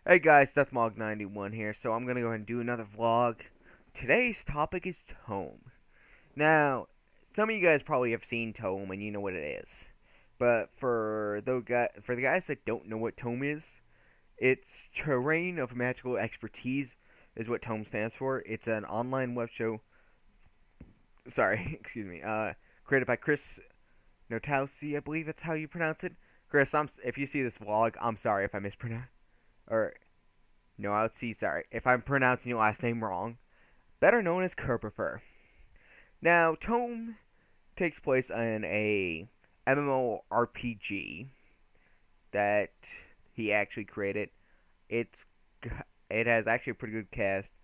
Hey guys, DeathMog91 here, so I'm gonna go ahead and do another vlog. Today's topic is Tome. Now, some of you guys probably have seen Tome and you know what it is. But for the guys that don't know what Tome is, it's Terrain of Magical Expertise is what Tome stands for. It's an online web show. Sorry, excuse me. Created by Chris Notowski, I believe that's how you pronounce it. Chris, if you see this vlog, I'm sorry if I mispronounce or no, I would see. Sorry if I'm pronouncing your last name wrong. Better known as Kerbifer. Now, Tome takes place in a MMORPG that he actually created. It's it has actually a pretty good cast.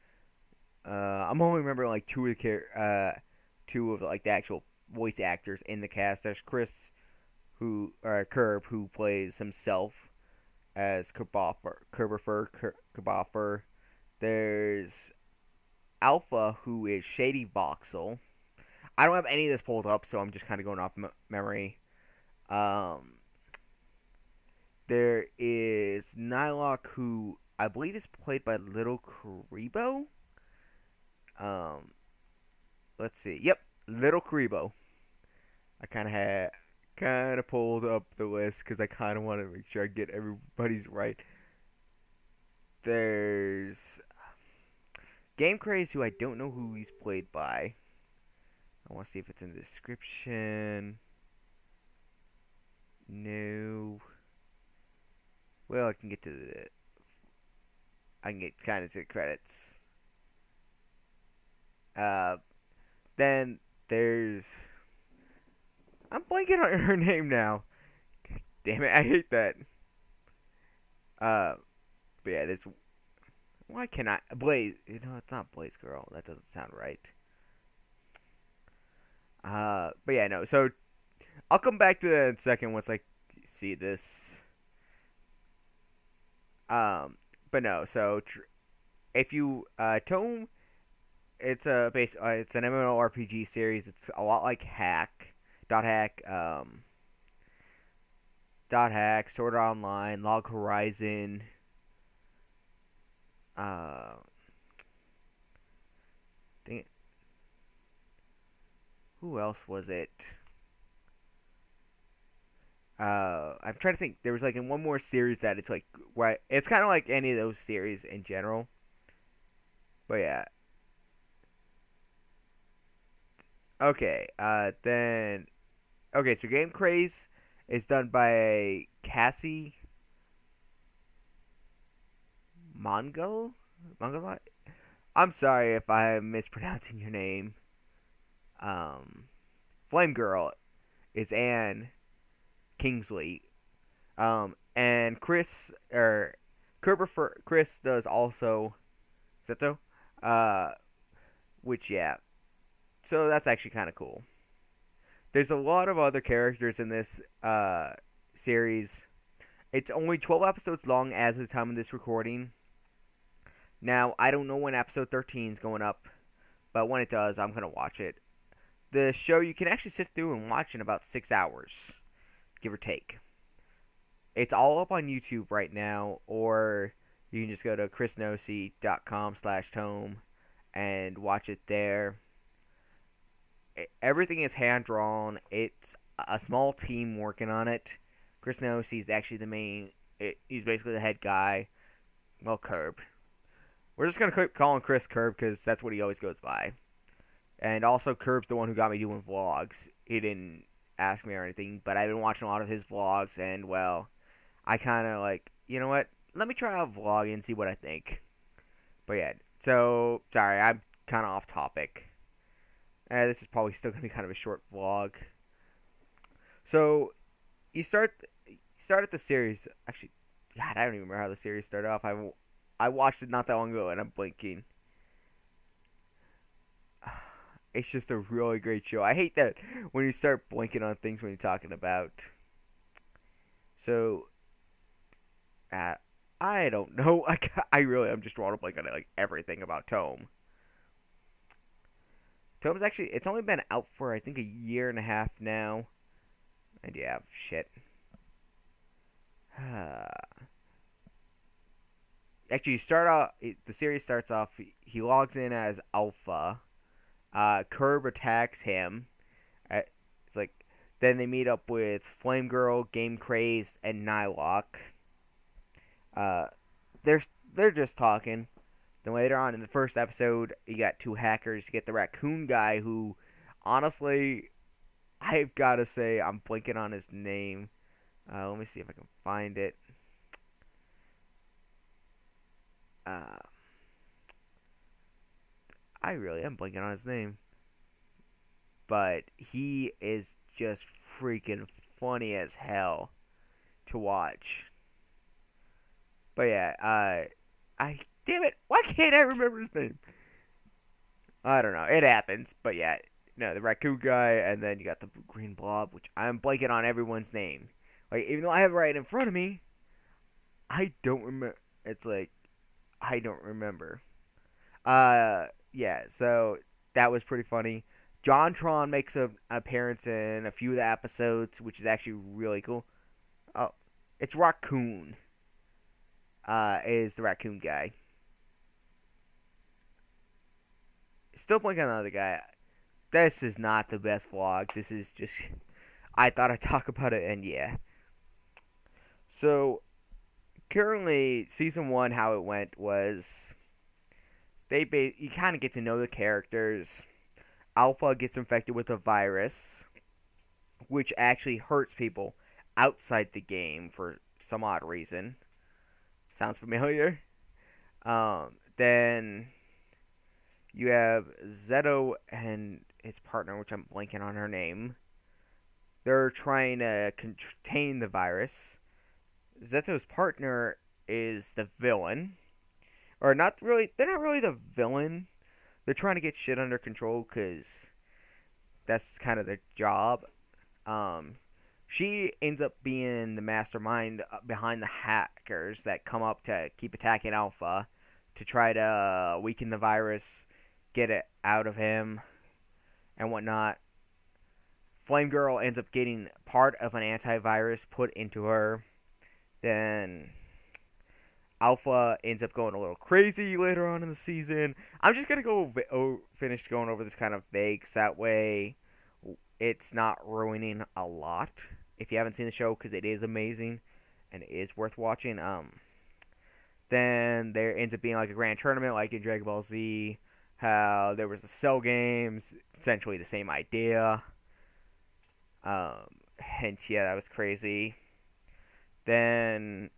I'm only remembering like two of like the actual voice actors in the cast. There's Chris, Curb, who plays himself as Kerbifer. There's Alpha, who is Shady Voxel. I don't have any of this pulled up, so I'm just kind of going off memory. Um, there is Nylock, who I believe is played by Little Karibo. Um, let's see. Yep, Little Karibo. I kind of pulled up the list because I kind of want to make sure I get everybody's right. There's Game Craze, who I don't know who he's played by. I want to see if it's in the description. No. Well, I can get kind of to the credits. Uh, then there's. I'm blanking on her name now. Damn it, I hate that. Uh, but yeah, there's. Why can I Blaze? You know, it's not Blaze Girl. That doesn't sound right. But yeah, no. So I'll come back to that in a second once I see this. Um, but no. So if you Tome, it's an MMORPG series. It's a lot like Dot Hack, Sword Art Online, Log Horizon. Uh, dang it. Who else was it? I'm trying to think. There was like in one more series that it's like right. It's kind of like any of those series in general. But yeah. Okay. Then. Okay. So Game Craze is done by Cassie Mongol. I'm sorry if I'm mispronouncing your name. Um, Flame Girl is Anne Kingsley. And Chris does also Seto. Uh, which yeah. So that's actually kind of cool. There's a lot of other characters in this series. It's only 12 episodes long as of the time of this recording. Now, I don't know when episode 13 is going up, but when it does, I'm going to watch it. The show you can actually sit through and watch in about 6 hours, give or take. It's all up on YouTube right now, or you can just go to chrisnosi.com/tome and watch it there. Everything is hand drawn. It's a small team working on it. Chris Nosi is actually the main. He's basically the head guy. Well, Curb. We're just gonna call him Chris Curb because that's what he always goes by. And also, Curb's the one who got me doing vlogs. He didn't ask me or anything, but I've been watching a lot of his vlogs, and well, I kind of like, you know what? Let me try out vlogging and see what I think. But yeah, so sorry, I'm kind of off topic. This is probably still gonna be kind of a short vlog. So you started the series. Actually, God, I don't even remember how the series started off. I watched it not that long ago, and I'm blinking. It's just a really great show. I hate that when you start blinking on things when you're talking about. So, I don't know. I'm just drawing a blank on like everything about Tome. Tome's actually, it's only been out for I think a year and a half now. And yeah, shit. actually start off. The series starts off. He logs in as Alpha. Curb attacks him. It's like then they meet up with Flame Girl, Game Crazed, and Nylock. Uh, they're they're just talking. Then later on in the first episode, you got two hackers. You get the raccoon guy who, honestly, I've got to say I'm blanking on his name. Let me see if I can find it. Uh, I really am blanking on his name. But he is just freaking funny as hell to watch. But yeah, I damn it, why can't I remember his name? I don't know. It happens, but yeah, no, the raccoon guy, and then you got the green blob, which I'm blanking on everyone's name. Like even though I have it right in front of me, I don't remember. It's like I don't remember. Yeah. So that was pretty funny. JonTron makes an appearance in a few of the episodes, which is actually really cool. Oh, it's Raccoon. Is the raccoon guy. Still blanking on another guy. This is not the best vlog. This is just. I thought I'd talk about it, and yeah. So, currently, season 1, how it went was. You kind of get to know the characters. Alpha gets infected with a virus, which actually hurts people outside the game for some odd reason. Sounds familiar? Then you have Zeto and his partner, which I'm blanking on her name. They're trying to contain the virus. Zeto's partner is the villain. Or not really, they're not really the villain. They're trying to get shit under control because that's kind of their job. She ends up being the mastermind behind the hackers that come up to keep attacking Alpha to try to weaken the virus, get it out of him, and whatnot. Flame Girl ends up getting part of an antivirus put into her. Then Alpha ends up going a little crazy later on in the season. I'm just going to finish going over this kind of vague, so that way it's not ruining a lot if you haven't seen the show, because it is amazing and it is worth watching. Then there ends up being like a grand tournament like in Dragon Ball Z, how there was the Cell games, essentially the same idea. Hence, yeah, that was crazy. Then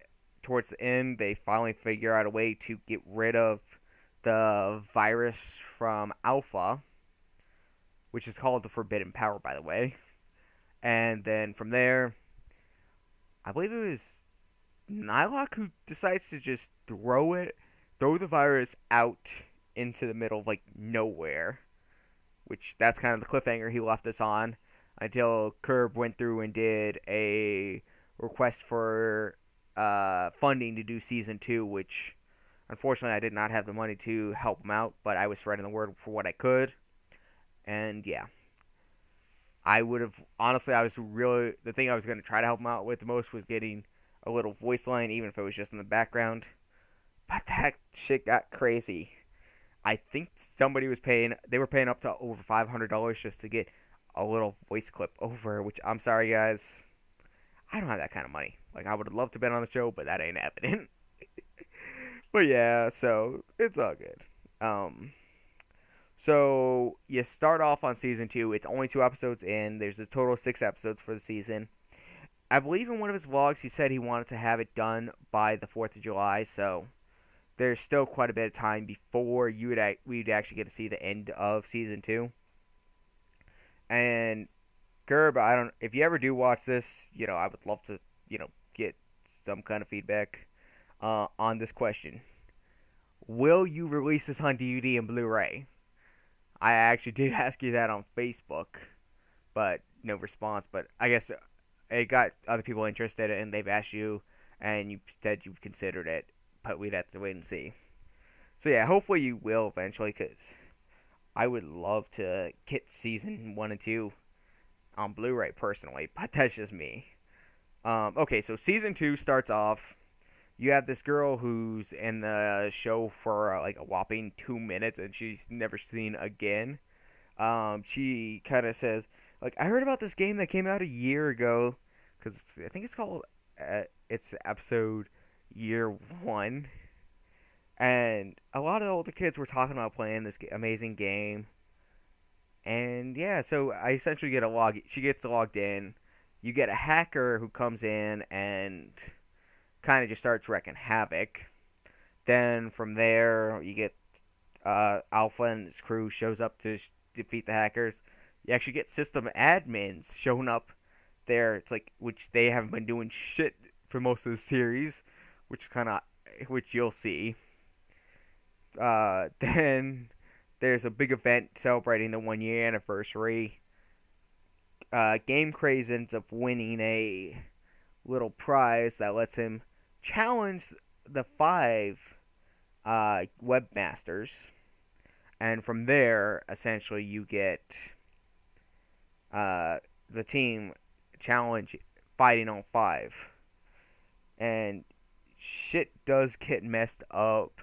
towards the end, they finally figure out a way to get rid of the virus from Alpha, which is called the Forbidden Power, by the way. And then from there, I believe it was Nylock who decides to just throw the virus out into the middle of like nowhere, which that's kind of the cliffhanger he left us on until Curb went through and did a request for funding to do season 2, which unfortunately I did not have the money to help him out, but I was spreading the word for what I could. And yeah, I would have honestly, the thing I was going to try to help him out with the most was getting a little voice line, even if it was just in the background. But that shit got crazy. I think somebody they were paying up to over $500 just to get a little voice clip over, which I'm sorry guys, I don't have that kind of money. Like, I would have loved to have been on the show, but that ain't happening. But yeah, so it's all good. So you start off on season 2. It's only 2 episodes in. There's a total of 6 episodes for the season. I believe in one of his vlogs he said he wanted to have it done by the 4th of July, so there's still quite a bit of time before we'd actually get to see the end of season 2. And Gerb, if you ever do watch this, I would love to, get some kind of feedback on this question. Will you release this on DVD and Blu-ray? I actually did ask you that on Facebook, but no response. But I guess it got other people interested, and they've asked you, and you said you've considered it, but we'd have to wait and see. So yeah, hopefully you will eventually, because I would love to get season 1 and 2 on Blu-ray personally, but that's just me. Okay, so season 2 starts off. you have this girl who's in the show for like a whopping 2 minutes, and she's never seen again. She kind of says, like, I heard about this game that came out a year ago, because I think it's called, it's episode year one, and a lot of the older kids were talking about playing this amazing game. And yeah, so I essentially get a log. She gets logged in. You get a hacker who comes in and kind of just starts wrecking havoc. Then from there, you get Alpha and his crew shows up to defeat the hackers. You actually get system admins showing up there. It's like, which they haven't been doing shit for most of the series, which you'll see. Then there's a big event celebrating the 1 year anniversary. Game Craze ends up winning a little prize that lets him challenge the 5 webmasters. And from there, essentially, you get the team challenge fighting on 5. And shit does get messed up.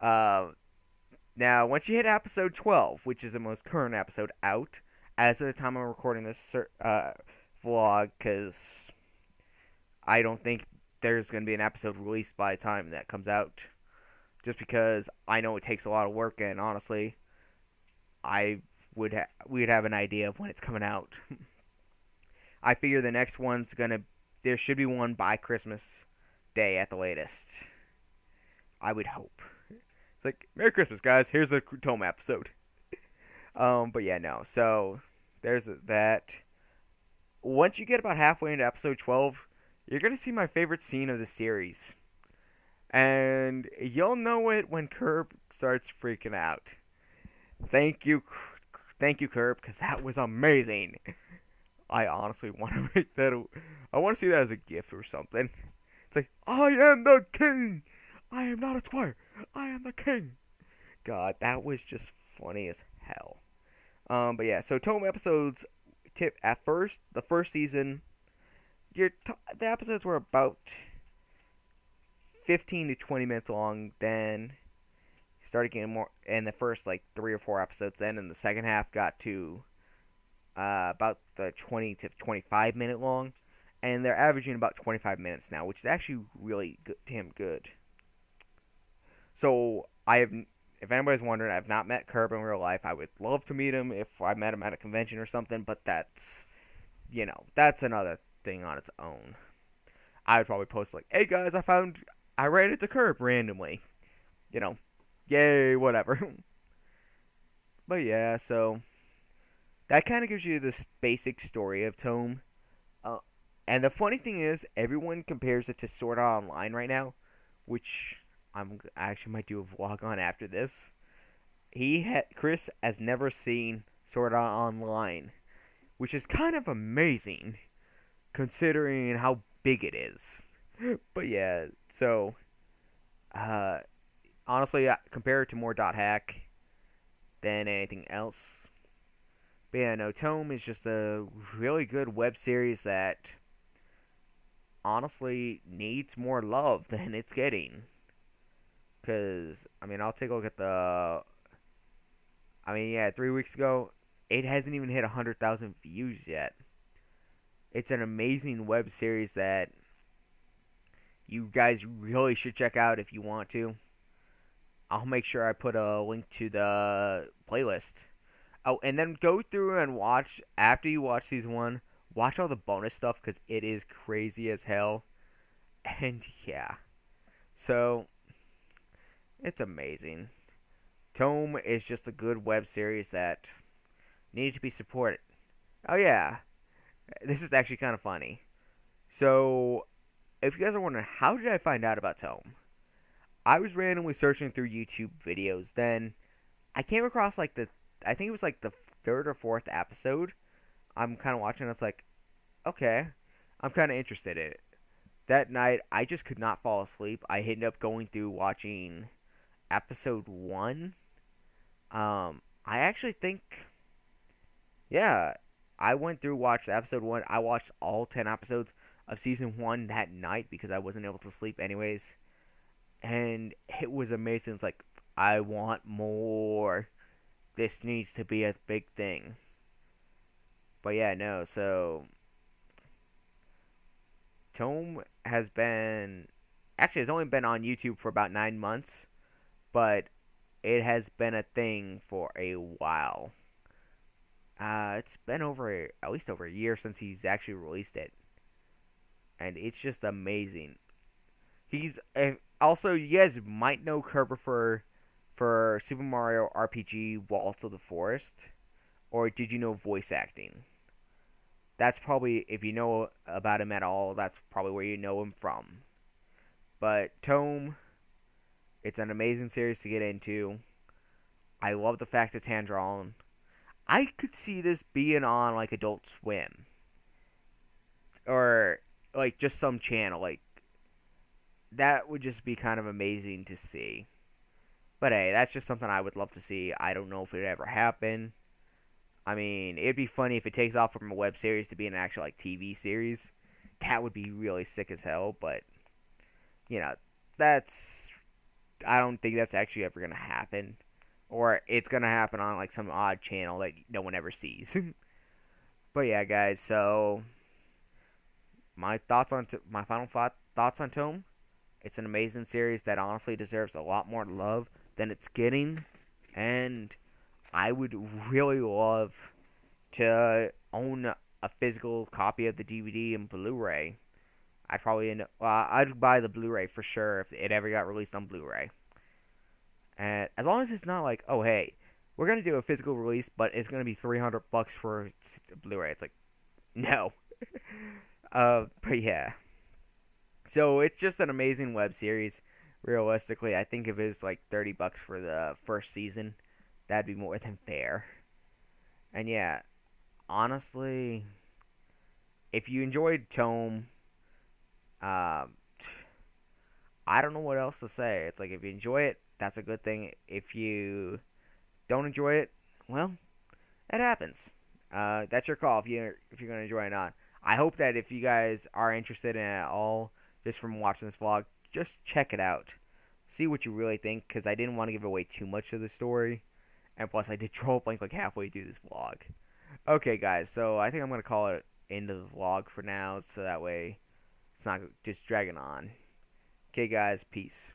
Now, once you hit episode 12, which is the most current episode out, as of the time I'm recording this vlog, because I don't think there's going to be an episode released by the time that comes out, just because I know it takes a lot of work, and honestly, we'd have an idea of when it's coming out. I figure the next one's there should be one by Christmas Day at the latest. I would hope. It's like, Merry Christmas, guys. Here's a tome episode. But yeah, no. So, there's that. Once you get about halfway into episode 12, you're going to see my favorite scene of the series. And you'll know it when Curb starts freaking out. Thank you, Curb, because that was amazing. I honestly want to make that. I want to see that as a gift or something. It's like, I am the king. I am not a squire. I am the king. God, that was just funny as hell. But yeah, so tome episodes. At first, the first season, the episodes were about 15 to 20 minutes long. Then started getting more in the first like 3 or 4 episodes. Then in the second half, got to about the 20 to 25 minute long, and they're averaging about 25 minutes now, which is actually really damn good. So if anybody's wondering, I've not met Curb in real life. I would love to meet him if I met him at a convention or something, but that's another thing on its own. I would probably post like, hey guys, I ran into Curb randomly. Yay, whatever. But yeah, so that kind of gives you this basic story of Tome. And the funny thing is, everyone compares it to Sword Art Online right now, which I actually might do a vlog on after this. Chris has never seen Sword Art Online, which is kind of amazing, considering how big it is. But yeah, so honestly, I compare it to more .hack than anything else. But yeah, no, Tome is just a really good web series that honestly needs more love than it's getting. Because, I'll take a look at 3 weeks ago, it hasn't even hit 100,000 views yet. It's an amazing web series that you guys really should check out if you want to. I'll make sure I put a link to the playlist. Oh, and then go through and watch, after you watch season 1, watch all the bonus stuff, because it is crazy as hell. And yeah. So, it's amazing. Tome is just a good web series that needed to be supported. Oh yeah, this is actually kind of funny. So, if you guys are wondering, how did I find out about Tome? I was randomly searching through YouTube videos. Then I came across I think it was like the 3rd or 4th episode. I'm kind of watching. It's like, okay, I'm kind of interested in it. That night, I just could not fall asleep. I ended up going through watching episode 1. I actually think, yeah, I went through, watched episode 1. I watched all 10 episodes of season 1 that night because I wasn't able to sleep anyways. and it was amazing. It's like, I want more. This needs to be a big thing. But yeah, no. So Tome has been actually it's only been on YouTube for about 9 months, but it has been a thing for a while. It's been over at least over a year since he's actually released it, and it's just amazing. He's also, you guys might know Kerber for Super Mario RPG Waltz of the Forest, or did you know voice acting? That's probably, if you know about him at all, that's probably where you know him from. But Tome, it's an amazing series to get into. I love the fact it's hand drawn. I could see this being on like Adult Swim or like just some channel. Like that would just be kind of amazing to see. But hey, that's just something I would love to see. I don't know if it would ever happen. I mean, it'd be funny if it takes off from a web series to be an actual like TV series. That would be really sick as hell. But you know, that's I don't think that's actually ever gonna happen, or it's gonna happen on like some odd channel that no one ever sees. But yeah, guys. So my final thoughts on Tome. It's an amazing series that honestly deserves a lot more love than it's getting, and I would really love to own a physical copy of the DVD and Blu-ray. I'd buy the Blu-ray for sure if it ever got released on Blu-ray. And as long as it's not like, oh hey, we're gonna do a physical release, but it's gonna be $300 for Blu-ray. It's like, no. But yeah. So it's just an amazing web series. Realistically, I think if it was like $30 for the first season, that'd be more than fair. And yeah, honestly, if you enjoyed Tome, uh, I don't know what else to say. It's like if you enjoy it, that's a good thing. If you don't enjoy it, well, it happens. That's your call if you're gonna enjoy it or not. I hope that if you guys are interested in it at all, just from watching this vlog, just check it out. See what you really think, because I didn't want to give away too much of the story. And plus, I did troll blank like halfway through this vlog. Okay, guys, so I think I'm going to call it end of the vlog for now, so that way it's not just dragging on. Okay, guys, peace.